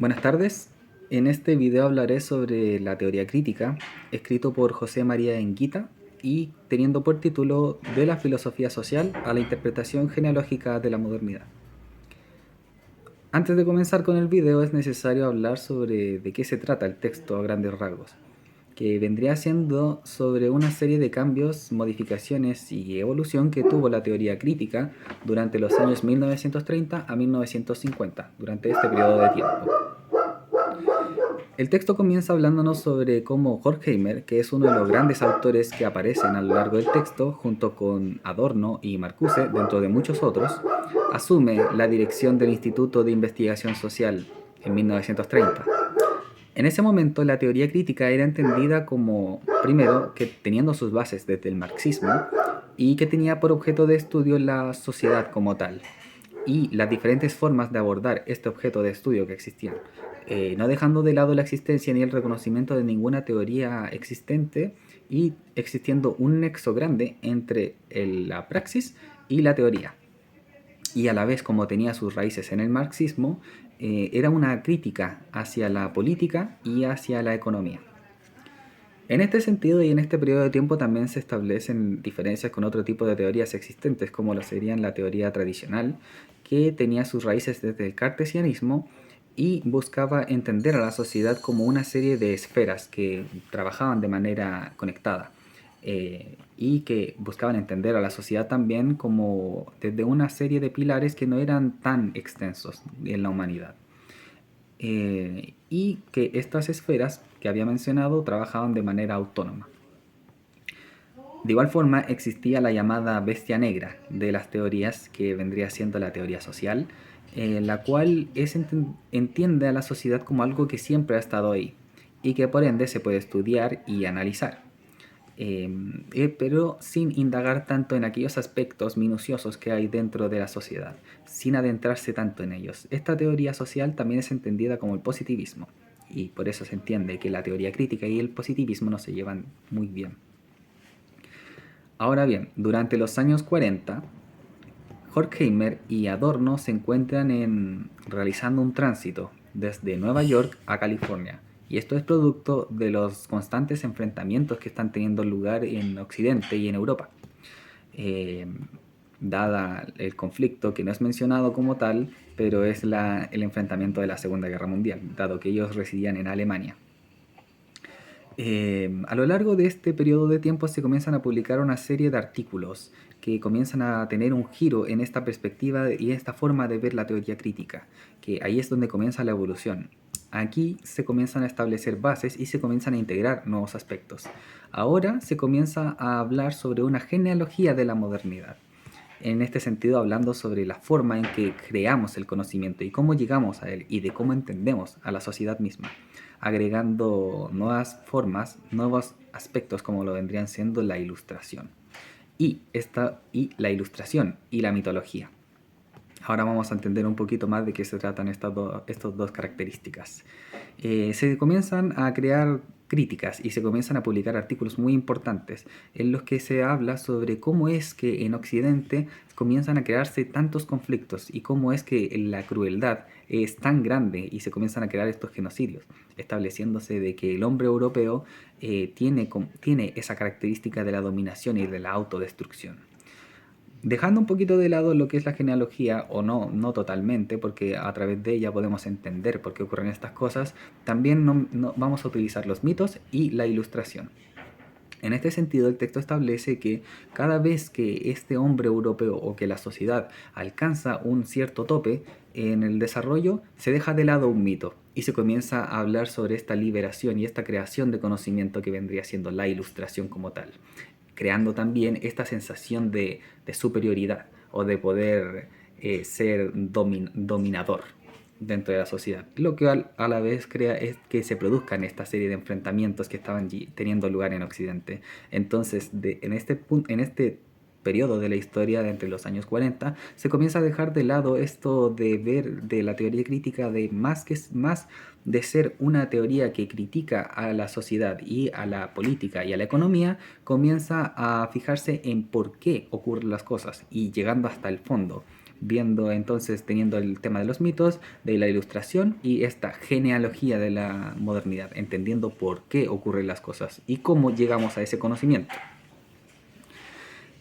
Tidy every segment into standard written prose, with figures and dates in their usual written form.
Buenas tardes. En este video hablaré sobre la teoría crítica, escrito por José María Enguita y teniendo por título De la filosofía social a la interpretación genealógica de la modernidad. Antes de comenzar con el video es necesario hablar sobre de qué se trata el texto a grandes rasgos, que vendría siendo sobre una serie de cambios, modificaciones y evolución que tuvo la teoría crítica durante los años 1930 a 1950, durante este periodo de tiempo. El texto comienza hablándonos sobre cómo Horkheimer, que es uno de los grandes autores que aparecen a lo largo del texto, junto con Adorno y Marcuse, dentro de muchos otros, asume la dirección del Instituto de Investigación Social en 1930. En ese momento la teoría crítica era entendida como, primero, que teniendo sus bases desde el marxismo y que tenía por objeto de estudio la sociedad como tal y las diferentes formas de abordar este objeto de estudio que existían, no dejando de lado la existencia ni el reconocimiento de ninguna teoría existente y existiendo un nexo grande entre la praxis y la teoría. Y a la vez, como tenía sus raíces en el marxismo, era una crítica hacia la política y hacia la economía. En este sentido y en este periodo de tiempo también se establecen diferencias con otro tipo de teorías existentes, como lo serían la teoría tradicional, que tenía sus raíces desde el cartesianismo y buscaba entender a la sociedad como una serie de esferas que trabajaban de manera conectada, y que buscaban entender a la sociedad también como desde una serie de pilares que no eran tan extensos en la humanidad. Y que estas esferas que había mencionado trabajaban de manera autónoma. De igual forma existía la llamada bestia negra de las teorías, que vendría siendo la teoría social, la cual entiende a la sociedad como algo que siempre ha estado ahí y que por ende se puede estudiar y analizar, pero sin indagar tanto en aquellos aspectos minuciosos que hay dentro de la sociedad, sin adentrarse tanto en ellos. Esta teoría social también es entendida como el positivismo, y por eso se entiende que la teoría crítica y el positivismo no se llevan muy bien. Ahora bien, durante los años 40, Horkheimer y Adorno se encuentran realizando un tránsito desde Nueva York a California, y esto es producto de los constantes enfrentamientos que están teniendo lugar en Occidente y en Europa, eh, dada el conflicto que no es mencionado como tal, pero es el enfrentamiento de la Segunda Guerra Mundial, dado que ellos residían en Alemania. A lo largo de este periodo de tiempo se comienzan a publicar una serie de artículos que comienzan a tener un giro en esta perspectiva y esta forma de ver la teoría crítica, que ahí es donde comienza la evolución. Aquí se comienzan a establecer bases y se comienzan a integrar nuevos aspectos. Ahora se comienza a hablar sobre una genealogía de la modernidad. En este sentido, hablando sobre la forma en que creamos el conocimiento y cómo llegamos a él y de cómo entendemos a la sociedad misma, agregando nuevas formas, nuevos aspectos como lo vendrían siendo la ilustración y la ilustración y la mitología. Ahora vamos a entender un poquito más de qué se tratan estas dos características. Se comienzan a crear críticas y se comienzan a publicar artículos muy importantes en los que se habla sobre cómo es que en Occidente comienzan a crearse tantos conflictos y cómo es que la crueldad es tan grande y se comienzan a crear estos genocidios, estableciéndose de que el hombre europeo tiene esa característica de la dominación y de la autodestrucción. Dejando un poquito de lado lo que es la genealogía, o no totalmente, porque a través de ella podemos entender por qué ocurren estas cosas, también no vamos a utilizar los mitos y la ilustración. En este sentido, el texto establece que cada vez que este hombre europeo o que la sociedad alcanza un cierto tope en el desarrollo, se deja de lado un mito y se comienza a hablar sobre esta liberación y esta creación de conocimiento que vendría siendo la ilustración como tal, creando también esta sensación de superioridad o de poder ser dominador dentro de la sociedad. Lo que a la vez crea es que se produzcan esta serie de enfrentamientos que estaban teniendo lugar en Occidente. Entonces, en este periodo de la historia de entre los años 40, se comienza a dejar de lado esto de ver de la teoría crítica de más de ser una teoría que critica a la sociedad y a la política y a la economía, comienza a fijarse en por qué ocurren las cosas y llegando hasta el fondo, viendo entonces, teniendo el tema de los mitos, de la ilustración y esta genealogía de la modernidad, entendiendo por qué ocurren las cosas y cómo llegamos a ese conocimiento.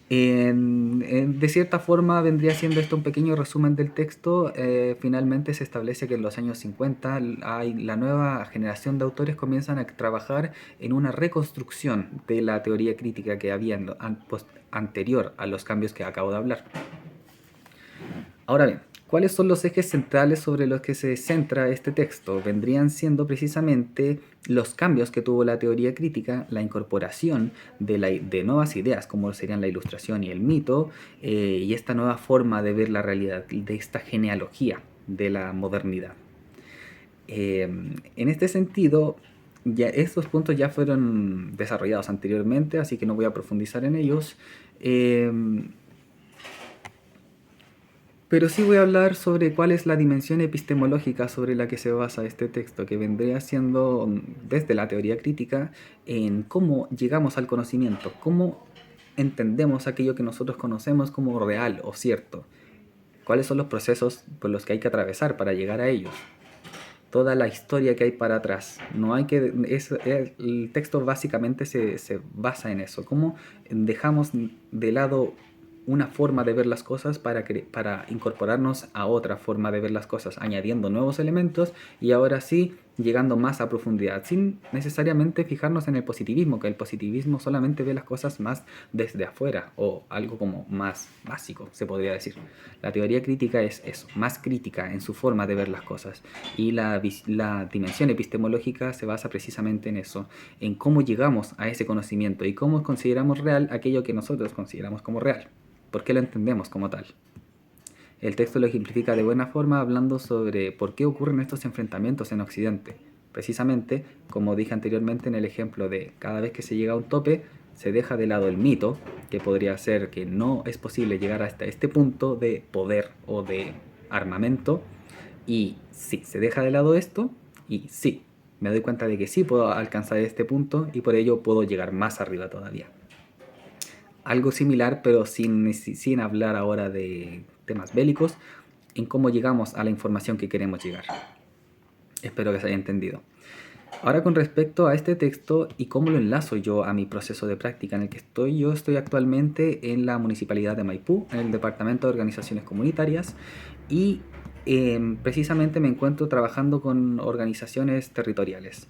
De cierta forma vendría siendo esto un pequeño resumen del texto. Finalmente se establece que en los años 50 la nueva generación de autores comienzan a trabajar en una reconstrucción de la teoría crítica que había anterior a los cambios que acabo de hablar. Ahora bien, ¿cuáles son los ejes centrales sobre los que se centra este texto? Vendrían siendo precisamente los cambios que tuvo la teoría crítica, la incorporación de nuevas ideas, como serían la ilustración y el mito, y esta nueva forma de ver la realidad, de esta genealogía de la modernidad. En este sentido, ya estos puntos ya fueron desarrollados anteriormente, así que no voy a profundizar en ellos. Pero sí voy a hablar sobre cuál es la dimensión epistemológica sobre la que se basa este texto, que vendría siendo, desde la teoría crítica, en cómo llegamos al conocimiento, cómo entendemos aquello que nosotros conocemos como real o cierto, cuáles son los procesos por los que hay que atravesar para llegar a ellos, toda la historia que hay para atrás. No hay que, el texto básicamente se basa en eso, cómo dejamos de lado una forma de ver las cosas para incorporarnos a otra forma de ver las cosas, añadiendo nuevos elementos y ahora sí llegando más a profundidad, sin necesariamente fijarnos en el positivismo, que el positivismo solamente ve las cosas más desde afuera o algo como más básico, se podría decir. La teoría crítica es eso, más crítica en su forma de ver las cosas, y la dimensión epistemológica se basa precisamente en eso, en cómo llegamos a ese conocimiento y cómo consideramos real aquello que nosotros consideramos como real. ¿Por qué lo entendemos como tal? El texto lo ejemplifica de buena forma hablando sobre por qué ocurren estos enfrentamientos en Occidente. Precisamente, como dije anteriormente en el ejemplo de cada vez que se llega a un tope, se deja de lado el mito, que podría ser que no es posible llegar hasta este punto de poder o de armamento, y sí, se deja de lado esto, y sí, me doy cuenta de que sí puedo alcanzar este punto y por ello puedo llegar más arriba todavía. Algo similar, pero sin hablar ahora de temas bélicos, en cómo llegamos a la información que queremos llegar. Espero que se haya entendido. Ahora, con respecto a este texto y cómo lo enlazo yo a mi proceso de práctica en el que estoy, yo estoy actualmente en la Municipalidad de Maipú, en el Departamento de Organizaciones Comunitarias, y precisamente me encuentro trabajando con organizaciones territoriales.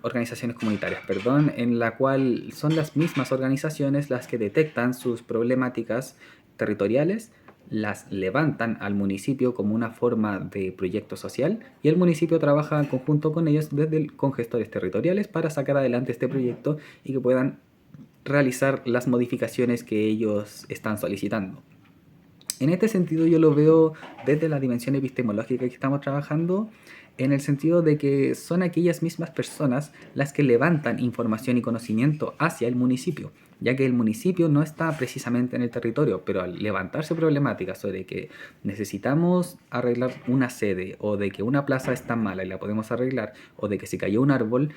Organizaciones comunitarias, perdón, en la cual son las mismas organizaciones las que detectan sus problemáticas territoriales, las levantan al municipio como una forma de proyecto social y el municipio trabaja en conjunto con ellos con gestores territoriales para sacar adelante este proyecto y que puedan realizar las modificaciones que ellos están solicitando. En este sentido yo lo veo desde la dimensión epistemológica que estamos trabajando, en el sentido de que son aquellas mismas personas las que levantan información y conocimiento hacia el municipio, ya que el municipio no está precisamente en el territorio, pero al levantarse problemáticas sobre que necesitamos arreglar una sede, o de que una plaza está mala y la podemos arreglar, o de que se cayó un árbol,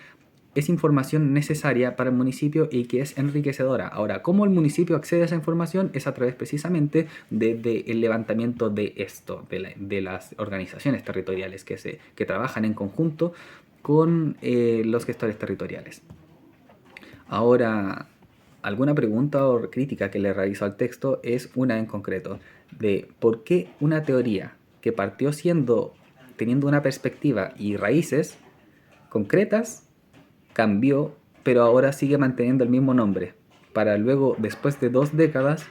es información necesaria para el municipio y que es enriquecedora. Ahora, ¿cómo el municipio accede a esa información? Es a través precisamente del levantamiento de esto, de las organizaciones territoriales que trabajan en conjunto con los gestores territoriales. Ahora, alguna pregunta o crítica que le realizo al texto es una en concreto, de por qué una teoría que partió teniendo una perspectiva y raíces concretas, cambió, pero ahora sigue manteniendo el mismo nombre, para luego, después de 2 décadas,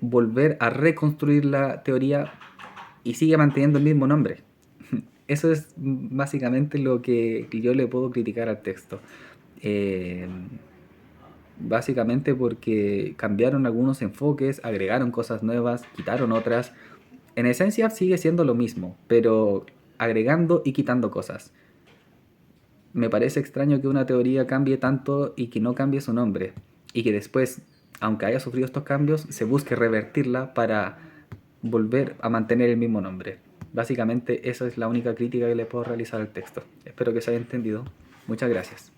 volver a reconstruir la teoría y sigue manteniendo el mismo nombre. Eso es básicamente lo que yo le puedo criticar al texto. Básicamente porque cambiaron algunos enfoques, agregaron cosas nuevas, quitaron otras. En esencia sigue siendo lo mismo, pero agregando y quitando cosas. Me parece extraño que una teoría cambie tanto y que no cambie su nombre, y que después, aunque haya sufrido estos cambios, se busque revertirla para volver a mantener el mismo nombre. Básicamente esa es la única crítica que le puedo realizar al texto. Espero que se haya entendido. Muchas gracias.